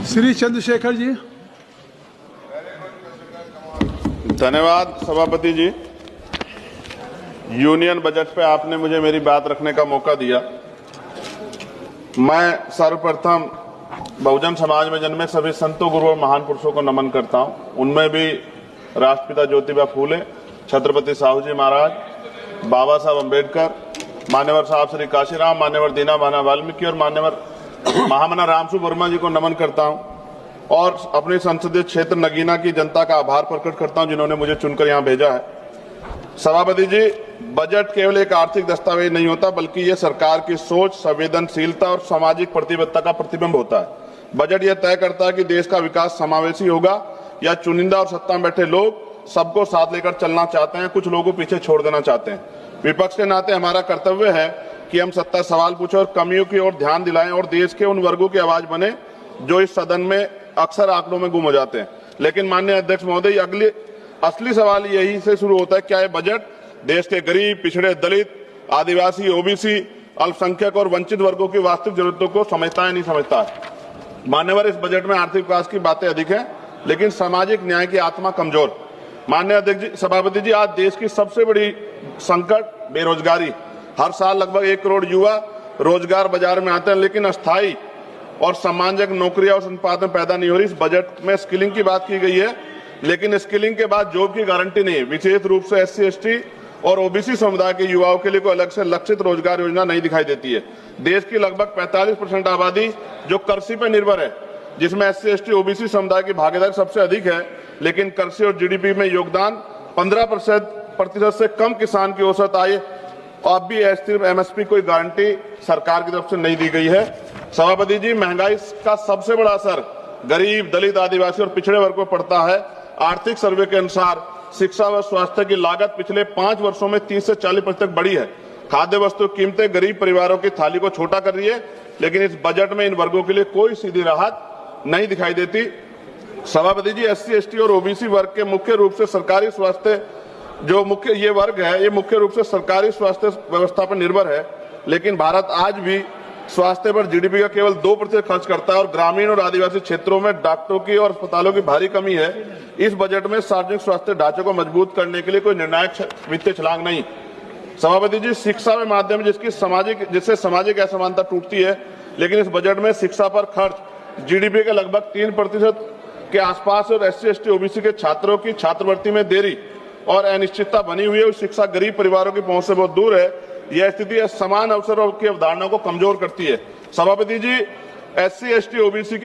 श्री चंद्रशेखर जी। धन्यवाद सभापति जी। Union budget पे आपने मुझे मेरी बात रखने का मौका दिया। मैं सर्वप्रथम बहुजन समाज में जन्मे सभी संतों, गुरुओं और महान पुरुषों को नमन करता हूं। उनमें भी राष्ट्रपिता ज्योतिबा फूले, छत्रपति साहू जी महाराज, बाबा साहब अम्बेडकर, मान्यवर साहब श्री काशीराम, मान्यवर दीना भाना वाल्मीकि और मान्यवर महामना रामसु वर्मा जी को नमन करता हूं और अपने संसदीय क्षेत्र नगीना की जनता का आभार प्रकट करता हूं जिन्होंने मुझे चुनकर यहां भेजा है। सभापति जी, बजट केवल एक आर्थिक दस्तावेज नहीं होता, बल्कि ये सरकार की सोच, संवेदनशीलता और सामाजिक प्रतिबद्धता का प्रतिबिंब होता है। बजट यह तय करता है कि देश का विकास समावेशी होगा या चुनिंदा और सत्ता में बैठे लोग सबको साथ लेकर चलना चाहते हैं, कुछ लोगों को पीछे छोड़ देना चाहते हैं। विपक्ष के नाते हमारा कर्तव्य है कि हम सत्ता सवाल पूछे और कमियों की ओर ध्यान दिलाएं और देश के उन वर्गों की आवाज बने जो इस सदन में अक्सर आंकड़ों में गुम हो जाते हैं। लेकिन माननीय अध्यक्ष महोदय, असली सवाल यही से शुरू होता है, क्या ये बजट देश के गरीब, पिछड़े, दलित, आदिवासी, ओबीसी, अल्पसंख्यक और वंचित वर्गों की वास्तविक जरूरतों को समझता है नहीं समझता है। मान्यवर, इस बजट में आर्थिक विकास की बातें अधिक हैं, लेकिन सामाजिक न्याय की आत्मा कमजोर। माननीय अध्यक्ष सभापति जी, आज देश की सबसे बड़ी संकट बेरोजगारी। हर साल लगभग 1 करोड़ युवा रोजगार बाजार में आते हैं, लेकिन अस्थायी और सम्मानजनक नौकरियां और संपादन पैदा नहीं हो रही। इस बजट में स्किलिंग की बात की गई है, लेकिन स्किलिंग के बाद जॉब की गारंटी नहीं है। विशेष रूप से SC, ST और ओबीसी समुदाय के युवाओं के लिए कोई अलग से लक्षित रोजगार योजना नहीं दिखाई देती है। देश की लगभग 45% आबादी जो कृषि पर निर्भर है, जिसमें SC, ST, ओबीसी समुदाय की भागीदारी सबसे अधिक है, लेकिन कृषि और GDP में योगदान 15% से कम किसान की औसत आय और अब भी MSP कोई गारंटी सरकार की तरफ से नहीं दी गई है। सभापति जी, महंगाई का सबसे बड़ा असर गरीब, दलित, आदिवासी और पिछड़े वर्ग को पड़ता है। आर्थिक सर्वे के अनुसार शिक्षा व स्वास्थ्य की लागत पिछले 5 वर्षों में 30 से 40% तक बढ़ी है। खाद्य वस्तु कीमतें गरीब परिवारों की थाली को छोटा कर रही है, लेकिन इस बजट में इन वर्गों के लिए कोई सीधी राहत नहीं दिखाई देती। सभापति जी, SC, ST और ओबीसी वर्ग के मुख्य रूप से सरकारी स्वास्थ्य ये वर्ग है, ये मुख्य रूप से सरकारी स्वास्थ्य व्यवस्था पर निर्भर है, लेकिन भारत आज भी स्वास्थ्य पर GDP का केवल 2% खर्च करता है और ग्रामीण और आदिवासी क्षेत्रों में डॉक्टरों की और अस्पतालों की भारी कमी है। इस बजट में सार्वजनिक स्वास्थ्य ढांचे को मजबूत करने के लिए कोई निर्णायक वित्तीय छलांग नहीं। सभापति जी, शिक्षा में माध्यम जिससे सामाजिक असमानता टूटती है, लेकिन इस बजट में शिक्षा पर खर्च GDP के लगभग 3% के आसपास और SC, ST, ओबीसी के छात्रों की छात्रवृत्ति में देरी और अनिश्चितता बनी हुई है। शिक्षा गरीब परिवारों की पहुंच से बहुत दूर है। यह स्थिति समान अवसरों की अवधारणा को कमजोर करती है। सभापति जी, SC, ST, ओबीसी